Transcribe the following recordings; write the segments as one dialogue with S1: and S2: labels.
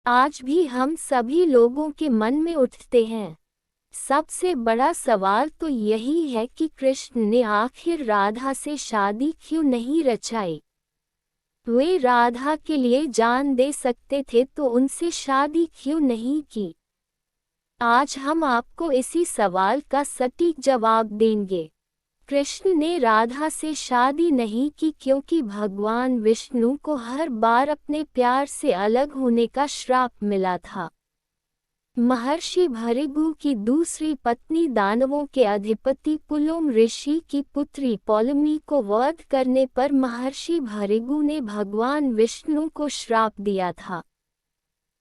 S1: आज भी हम सभी लोगों के मन में उठते हैं। सबसे बड़ा सवाल तो यही है कि कृष्ण ने आखिर राधा से शादी क्यों नहीं रचाई। वे राधा के लिए जान दे सकते थे तो उनसे शादी क्यों नहीं की। आज हम आपको इसी सवाल का सटीक जवाब देंगे। कृष्ण ने राधा से शादी नहीं की क्योंकि भगवान विष्णु को हर बार अपने प्यार से अलग होने का श्राप मिला था। महर्षि भृगु की दूसरी पत्नी दानवों के अधिपति पुलुम ऋषि की पुत्री पौलमी को वध करने पर महर्षि भृगु ने भगवान विष्णु को श्राप दिया था।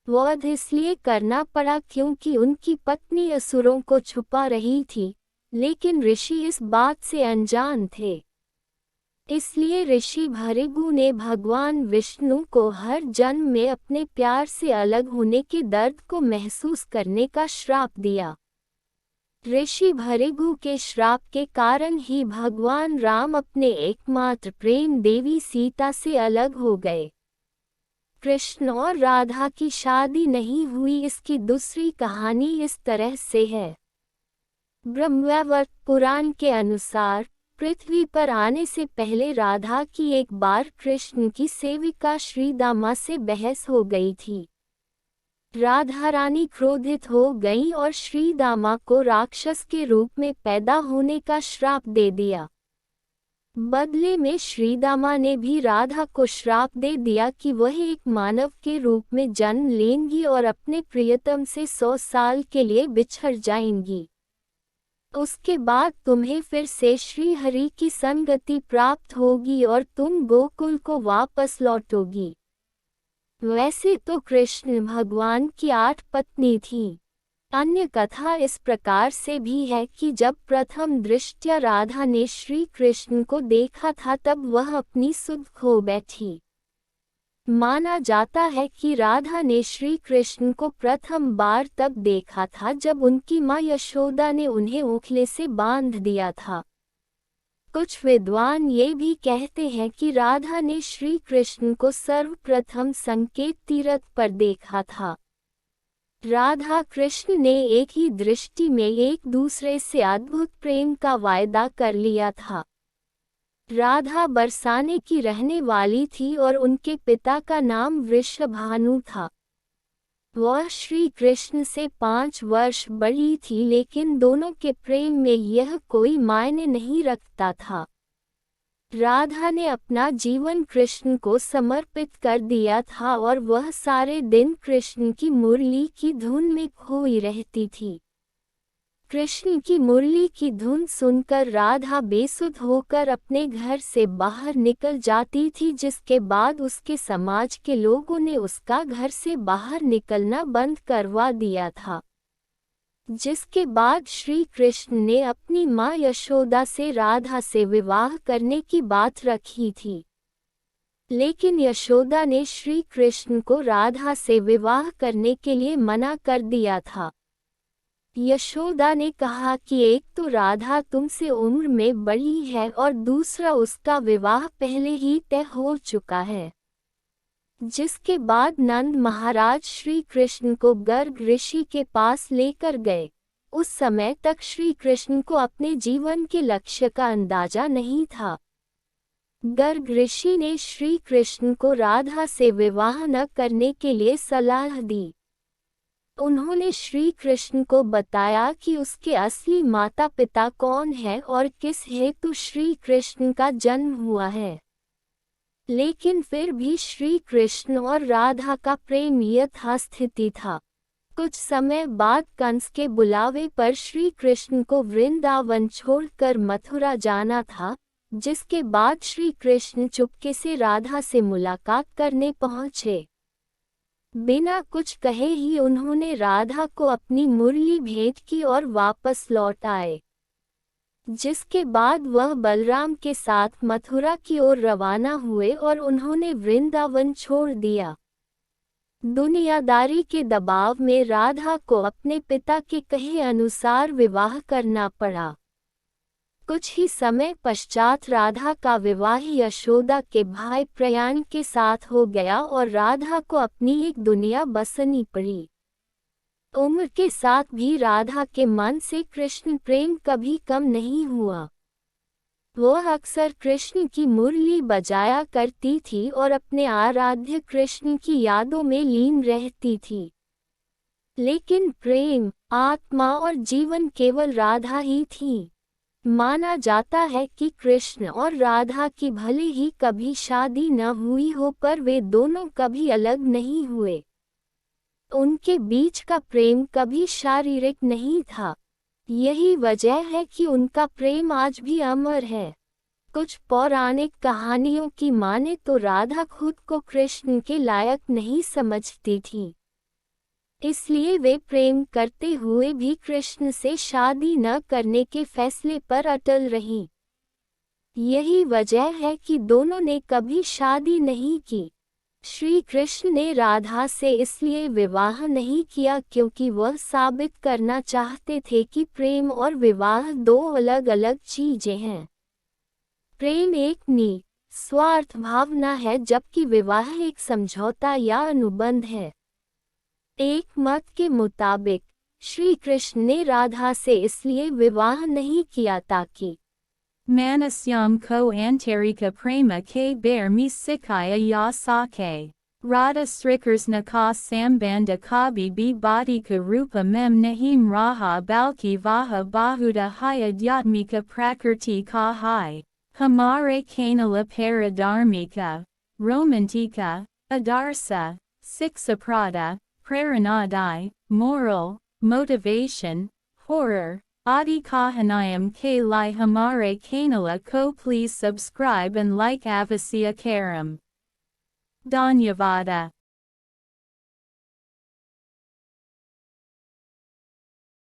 S1: वध इसलिए करना पड़ा क्योंकि उनकी पत्नी असुरों को छुपा रही थी, लेकिन ऋषि इस बात से अनजान थे। इसलिए ऋषि भृगु ने भगवान विष्णु को हर जन्म में अपने प्यार से अलग होने के दर्द को महसूस करने का श्राप दिया। ऋषि भृगु के श्राप के कारण ही भगवान राम अपने एकमात्र प्रेम देवी सीता से अलग हो गए। कृष्ण और राधा की शादी नहीं हुई, इसकी दूसरी कहानी इस तरह से है। ब्रह्मवैवर्त पुराण के अनुसार पृथ्वी पर आने से पहले राधा की एक बार कृष्ण की सेविका श्रीदामा से बहस हो गई थी। राधा रानी क्रोधित हो गई और श्रीदामा को राक्षस के रूप में पैदा होने का श्राप दे दिया। बदले में श्रीदामा ने भी राधा को श्राप दे दिया कि वह एक मानव के रूप में जन्म लेंगी और अपने प्रियतम से 100 साल के लिए बिछड़ जाएंगी। उसके बाद तुम्हें फिर से श्री हरि की संगति प्राप्त होगी और तुम गोकुल को वापस लौटोगी। वैसे तो कृष्ण भगवान की 8 पत्नी थीं। अन्य कथा इस प्रकार से भी है कि जब प्रथम दृष्टया राधा ने श्री कृष्ण को देखा था तब वह अपनी सुध खो बैठी। माना जाता है कि राधा ने श्री कृष्ण को प्रथम बार तब देखा था जब उनकी माँ यशोदा ने उन्हें ओखले से बांध दिया था। कुछ विद्वान ये भी कहते हैं कि राधा ने श्री कृष्ण को सर्वप्रथम संकेत तीर्थ पर देखा था। राधा कृष्ण ने एक ही दृष्टि में एक दूसरे से अद्भुत प्रेम का वायदा कर लिया था। राधा बरसाने की रहने वाली थी और उनके पिता का नाम वृषभानु था। वह श्री कृष्ण से 5 वर्ष बड़ी थी, लेकिन दोनों के प्रेम में यह कोई मायने नहीं रखता था। राधा ने अपना जीवन कृष्ण को समर्पित कर दिया था और वह सारे दिन कृष्ण की मुरली की धुन में खोई रहती थी। कृष्ण की मुरली की धुन सुनकर राधा बेसुध होकर अपने घर से बाहर निकल जाती थी, जिसके बाद उसके समाज के लोगों ने उसका घर से बाहर निकलना बंद करवा दिया था। जिसके बाद श्री कृष्ण ने अपनी माँ यशोदा से राधा से विवाह करने की बात रखी थी, लेकिन यशोदा ने श्री कृष्ण को राधा से विवाह करने के लिए मना कर दिया था। यशोदा ने कहा कि एक तो राधा तुमसे उम्र में बड़ी है और दूसरा उसका विवाह पहले ही तय हो चुका है। जिसके बाद नंद महाराज श्री कृष्ण को गर्ग ऋषि के पास लेकर गए। उस समय तक श्री कृष्ण को अपने जीवन के लक्ष्य का अंदाजा नहीं था। गर्ग ऋषि ने श्री कृष्ण को राधा से विवाह न करने के लिए सलाह दी। उन्होंने श्री कृष्ण को बताया कि उसके असली माता पिता कौन है और किस हेतु श्री कृष्ण का जन्म हुआ है। लेकिन फिर भी श्री कृष्ण और राधा का प्रेम यथास्थिति था। कुछ समय बाद कंस के बुलावे पर श्री कृष्ण को वृंदावन छोड़कर मथुरा जाना था, जिसके बाद श्री कृष्ण चुपके से राधा से मुलाकात करने पहुँचे। बिना कुछ कहे ही उन्होंने राधा को अपनी मुरली भेंट की और वापस लौट आए। जिसके बाद वह बलराम के साथ मथुरा की ओर रवाना हुए और उन्होंने वृंदावन छोड़ दिया। दुनियादारी के दबाव में राधा को अपने पिता के कहे अनुसार विवाह करना पड़ा। कुछ ही समय पश्चात राधा का विवाह यशोदा के भाई प्रयाण के साथ हो गया और राधा को अपनी एक दुनिया बसनी पड़ी। उम्र के साथ भी राधा के मन से कृष्ण प्रेम कभी कम नहीं हुआ। वह अक्सर कृष्ण की मुरली बजाया करती थी और अपने आराध्य कृष्ण की यादों में लीन रहती थी। लेकिन प्रेम, आत्मा और जीवन केवल राधा ही थी। माना जाता है कि कृष्ण और राधा की भले ही कभी शादी न हुई हो पर वे दोनों कभी अलग नहीं हुए। उनके बीच का प्रेम कभी शारीरिक नहीं था। यही वजह है कि उनका प्रेम आज भी अमर है। कुछ पौराणिक कहानियों की माने तो राधा खुद को कृष्ण के लायक नहीं समझती थी, इसलिए वे प्रेम करते हुए भी कृष्ण से शादी न करने के फैसले पर अटल रहीं। यही वजह है कि दोनों ने कभी शादी नहीं की। श्री कृष्ण ने राधा से इसलिए विवाह नहीं किया क्योंकि वह साबित करना चाहते थे कि प्रेम और विवाह दो अलग अलग चीजें हैं। प्रेम एक निस्वार्थ भावना है जबकि विवाह एक समझौता या अनुबंध है। एक मत के मुताबिक श्री कृष्ण ने राधा से इसलिए विवाह नहीं किया ताकि
S2: Manasyam ko antarika prema ke bear mi sikaya ya sake. Radha srikars nakas sambanda kabi bi badika rupa mem nahim raha balki vaha bahuda hyadhyatmika prakrti ka hai. Hamare kanala paradharmika. Romantika, adarsa, siksaprada, praranadai, moral, motivation, horror. Adi Kahanayam K Lai Hamare Kanala Ko. Please subscribe and like Avasya Karam. Dhanyavada.